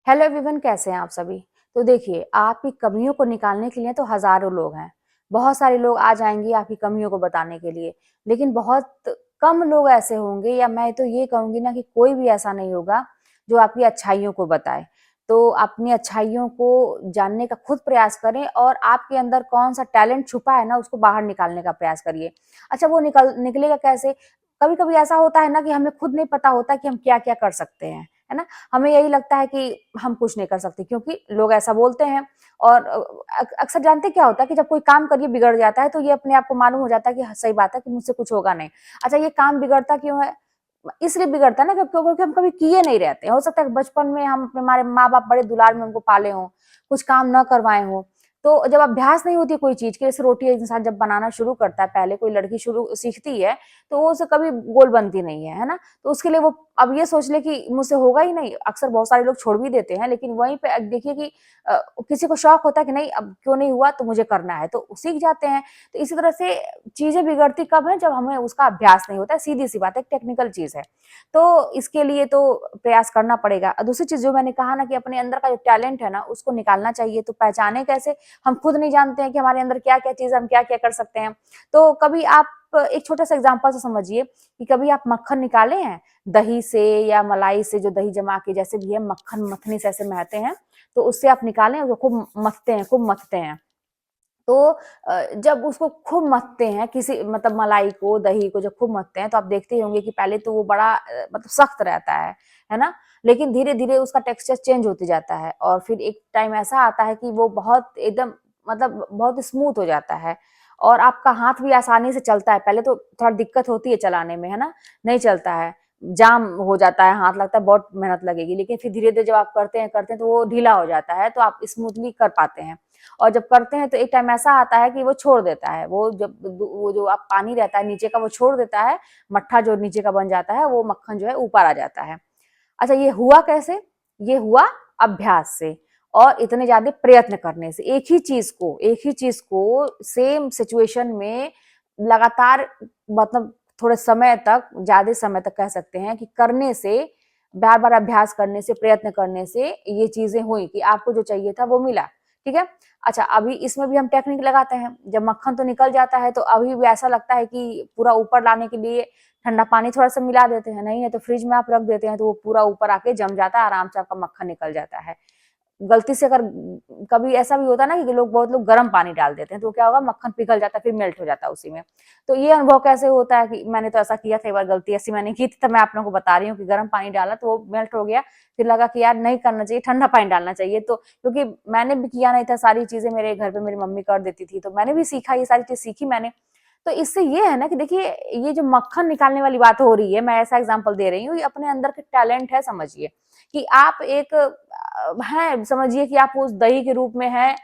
Hello everyone, कैसे हैं आप सभी। तो देखिए, आपकी कमियों को निकालने के लिए तो हजारों लोग हैं। बहुत सारे लोग आ जाएंगे आपकी कमियों को बताने के लिए, लेकिन बहुत कम लोग ऐसे होंगे, या मैं तो ये कहूंगी ना कि कोई भी ऐसा नहीं होगा जो आपकी अच्छाइयों को बताए। तो अपनी अच्छाइयों को जानने का खुद प्रयास करें, और आपके अंदर कौन सा टैलेंट छुपा है ना, उसको बाहर निकालने का प्रयास करिए। अच्छा, वो निकलेगा कैसे? कभी कभी ऐसा होता है ना कि हमें खुद नहीं पता होता कि हम क्या क्या कर सकते हैं, है ना। हमें यही लगता है कि हम कुछ नहीं कर सकते, क्योंकि लोग ऐसा बोलते हैं। और अक्सर जानते क्या होता है कि जब कोई काम करिए बिगड़ जाता है, तो ये अपने आप को मालूम हो जाता है कि हाँ, सही बात है कि मुझसे कुछ होगा नहीं। अच्छा, ये काम बिगड़ता क्यों है? इसलिए बिगड़ता है ना क्योंकि हम कभी किए नहीं रहते। हो सकता है बचपन में हम अपने हमारे माँ बाप बड़े दुलार में हमको पाले हों, कुछ काम न करवाए हों। तो जब अभ्यास नहीं होती कोई चीज की, जैसे रोटी इंसान जब बनाना शुरू करता है, पहले कोई लड़की शुरू सीखती है, तो वो उसे कभी गोल बनती नहीं है ना। तो उसके लिए वो अब ये सोच ले कि मुझसे होगा ही नहीं। अक्सर बहुत सारे लोग छोड़ भी देते हैं, लेकिन वहीं पे देखिए कि किसी को शौक होता है कि नहीं, अब क्यों नहीं हुआ तो मुझे करना है, तो सीख जाते हैं। तो इसी तरह से चीजें बिगड़ती कब है? जब हमें उसका अभ्यास नहीं होता है। सीधी सी बात है, टेक्निकल चीज है। तो इसके लिए तो प्रयास करना पड़ेगा। दूसरी चीज जो मैंने कहा ना कि अपने अंदर का जो टैलेंट है ना, उसको निकालना चाहिए। तो पहचाने कैसे? हम खुद नहीं जानते हैं कि हमारे अंदर क्या क्या चीज, हम क्या क्या कर सकते हैं। तो कभी आप एक छोटा सा एग्जांपल से समझिए कि कभी आप मक्खन निकाले हैं दही से या मलाई से, जो दही जमा के जैसे भी है, मक्खन मथनी से ऐसे महते हैं, तो उससे आप निकालें, वो खूब मथते हैं, खूब मथते हैं। तो जब उसको खूब मथते हैं, किसी मतलब मलाई को, दही को जब खूब मथते हैं, तो आप देखते ही होंगे कि पहले तो वो बड़ा मतलब सख्त रहता है ना। लेकिन धीरे धीरे उसका टेक्सचर चेंज होते जाता है, और फिर एक टाइम ऐसा आता है कि वो बहुत एकदम मतलब बहुत स्मूथ हो जाता है, और आपका हाथ भी आसानी से चलता है। पहले तो थोड़ा दिक्कत होती है चलाने में, है ना, नहीं चलता है, जाम हो जाता है, हाथ लगता है बहुत मेहनत लगेगी। लेकिन फिर धीरे धीरे जब आप करते हैं तो वो ढीला हो जाता है, तो आप स्मूथली कर पाते हैं। और जब करते हैं तो एक टाइम ऐसा आता है कि वो छोड़ देता है, वो जब वो जो आप पानी रहता है नीचे का वो छोड़ देता है, मट्ठा जो नीचे का बन जाता है, वो मक्खन जो है ऊपर आ जाता है। अच्छा, ये हुआ कैसे? ये हुआ अभ्यास से, और इतने ज्यादा प्रयत्न करने से। एक ही चीज को सेम सिचुएशन में लगातार, मतलब थोड़े समय तक, ज्यादा समय तक कह सकते हैं कि करने से, बार बार अभ्यास करने से, प्रयत्न करने से ये चीजें हुई कि आपको जो चाहिए था वो मिला। ठीक है। अच्छा, अभी इसमें भी हम टेक्निक लगाते हैं। जब मक्खन तो निकल जाता है, तो अभी भी ऐसा लगता है कि पूरा ऊपर लाने के लिए ठंडा पानी थोड़ा सा मिला देते हैं, नहीं है तो फ्रिज में आप रख देते हैं, तो वो पूरा ऊपर आके जम जाता है, आराम से आपका मक्खन निकल जाता है। गलती से अगर कभी ऐसा भी होता है ना कि बहुत लोग गर्म पानी डाल देते हैं, तो क्या होगा, मक्खन पिघल जाता है, फिर मेल्ट हो जाता है उसी में। तो ये अनुभव कैसे होता है कि मैंने तो ऐसा किया था, एक बार गलती ऐसी मैंने की थी, तब मैं आप लोगों को बता रही हूँ कि गर्म पानी डाला तो वो मेल्ट हो गया। फिर लगा कि यार नहीं करना चाहिए, ठंडा पानी डालना चाहिए। तो क्योंकि मैंने भी किया नहीं था, सारी चीजें मेरे घर पे मेरी मम्मी कर देती थी, तो मैंने भी सीखा, ये सारी चीज सीखी मैंने। तो इससे ये है ना कि देखिए, ये जो मक्खन निकालने वाली बात हो रही है, मैं ऐसा एग्जांपल दे रही हूँ, ये अपने अंदर के टैलेंट है, समझिए कि आप एक है, समझिए कि आप उस दही के रूप में है,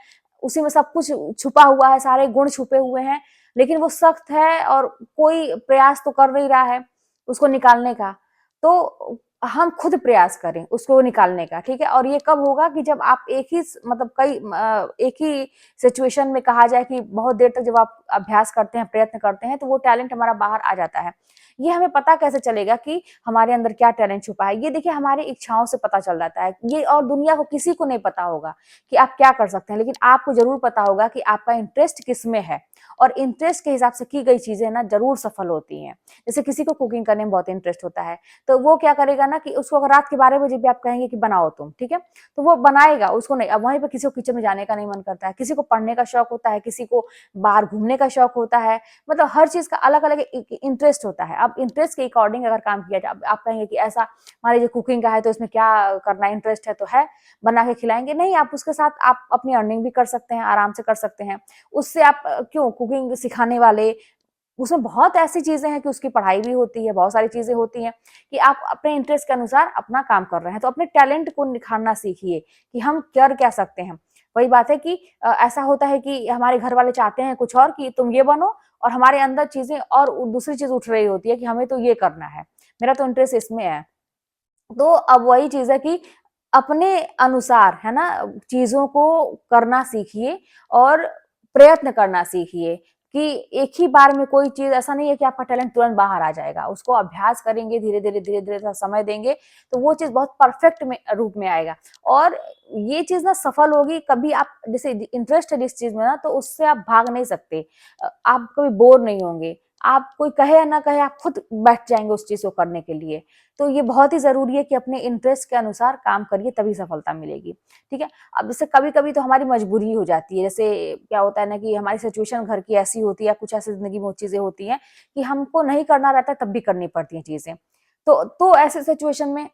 उसी में सब कुछ छुपा हुआ है, सारे गुण छुपे हुए हैं, लेकिन वो सख्त है और कोई प्रयास तो कर नहीं रहा है उसको निकालने का। तो हम खुद प्रयास करें उसको निकालने का, ठीक है। और ये कब होगा कि जब आप एक ही मतलब एक ही सिचुएशन में, कहा जाए कि बहुत देर तक जब आप अभ्यास करते हैं, प्रयत्न करते हैं, तो वो टैलेंट हमारा बाहर आ जाता है। ये हमें पता कैसे चलेगा कि हमारे अंदर क्या टैलेंट छुपा है? ये देखिए, हमारी इच्छाओं से पता चल जाता है ये, और दुनिया को किसी को नहीं पता होगा कि आप क्या कर सकते हैं, लेकिन आपको जरूर पता होगा कि आपका इंटरेस्ट किस में है। और इंटरेस्ट के हिसाब से की गई चीजें ना जरूर सफल होती हैं। जैसे किसी को कुकिंग करने में बहुत इंटरेस्ट होता है, तो वो क्या करेगा ना कि उसको अगर रात के 12 बजे भी आप कहेंगे कि बनाओ तुम, ठीक है, तो वो बनाएगा। उसको नहीं, अब वहीं पे किसी को किचन में जाने का नहीं मन करता है, किसी को पढ़ने का शौक होता है, किसी को बाहर घूमने का शौक होता है। मतलब हर चीज का अलग अलग इंटरेस्ट होता है। अब इंटरेस्ट के अकॉर्डिंग अगर काम किया जाए, आप कहेंगे कि ऐसा, मान लीजिए कुकिंग का है तो इसमें क्या करना, इंटरेस्ट है तो है, बना के खिलाएंगे, नहीं, आप उसके साथ आप अपनी अर्निंग भी कर सकते हैं, आराम से कर सकते हैं उससे। आप क्यों, कुकिंग सिखाने वाले, उसमें बहुत ऐसी चीजें हैं कि उसकी पढ़ाई भी होती है, बहुत सारी चीजें होती हैं कि आप अपने इंटरेस्ट के अनुसार अपना काम कर रहे हैं। तो अपने टैलेंट को निखारना सीखिए कि हम कर क्या सकते हैं। वही बात है कि ऐसा होता है कि हमारे घर वाले चाहते हैं कुछ और, कि तुम ये बनो, और हमारे अंदर चीजें और दूसरी चीज उठ रही होती है कि हमें तो ये करना है, मेरा तो इंटरेस्ट इसमें है। तो अब वही चीज है कि अपने अनुसार, है ना, चीजों को करना सीखिए और प्रयत्न करना सीखिए। कि एक ही बार में कोई चीज ऐसा नहीं है कि आपका टैलेंट तुरंत बाहर आ जाएगा। उसको अभ्यास करेंगे, धीरे धीरे थोड़ा समय देंगे तो वो चीज बहुत परफेक्ट में रूप में आएगा। और ये चीज ना सफल होगी, कभी आप जैसे इंटरेस्ट है जिस चीज में ना तो उससे आप भाग नहीं सकते। आप कभी बोर नहीं होंगे, आप कोई कहे या ना कहे आप खुद बैठ जाएंगे उस चीज को करने के लिए। तो ये बहुत ही जरूरी है कि अपने इंटरेस्ट के अनुसार काम करिए, तभी सफलता मिलेगी। ठीक है। अब जैसे कभी कभी तो हमारी मजबूरी हो जाती है, जैसे क्या होता है ना कि हमारी सिचुएशन घर की ऐसी होती है, कुछ ऐसी जिंदगी में वो चीजें होती हैं कि हमको नहीं करना रहता तब भी करनी पड़ती हैं चीजें। तो ऐसे सिचुएशन में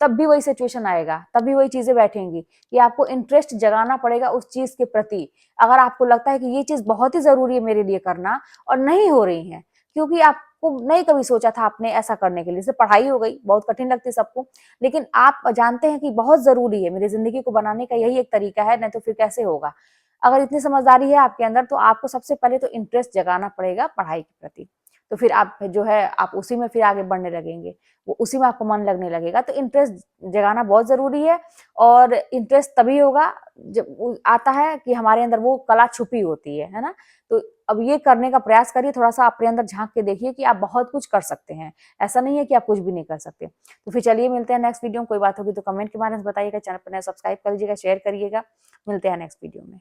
तब भी वही सिचुएशन आएगा, तब भी वही चीजें बैठेंगी कि आपको इंटरेस्ट जगाना पड़ेगा उस चीज के प्रति। अगर आपको लगता है कि ये चीज बहुत ही जरूरी है मेरे लिए करना और नहीं हो रही है, क्योंकि आपको नहीं कभी सोचा था आपने ऐसा करने के लिए, जैसे पढ़ाई हो गई, बहुत कठिन लगती है सबको, लेकिन आप जानते हैं कि बहुत जरूरी है, मेरी जिंदगी को बनाने का यही एक तरीका है, नहीं तो फिर कैसे होगा। अगर इतनी समझदारी है आपके अंदर तो आपको सबसे पहले तो इंटरेस्ट जगाना पड़ेगा पढ़ाई के प्रति। तो फिर आप जो है आप उसी में फिर आगे बढ़ने लगेंगे, वो उसी में आपको मन लगने लगेगा। तो इंटरेस्ट जगाना बहुत जरूरी है। और इंटरेस्ट तभी होगा जब आता है कि हमारे अंदर वो कला छुपी होती है ना। तो अब ये करने का प्रयास करिए, थोड़ा सा अपने अंदर झांक के देखिए कि आप बहुत कुछ कर सकते हैं, ऐसा नहीं है कि आप कुछ भी नहीं कर सकते। तो फिर चलिए मिलते हैं नेक्स्ट वीडियो में। कोई बात होगी तो कमेंट के माध्यम से बताइएगा, चैनल पर नए सब्सक्राइब कर लीजिएगा, शेयर करिएगा। मिलते हैं नेक्स्ट वीडियो में।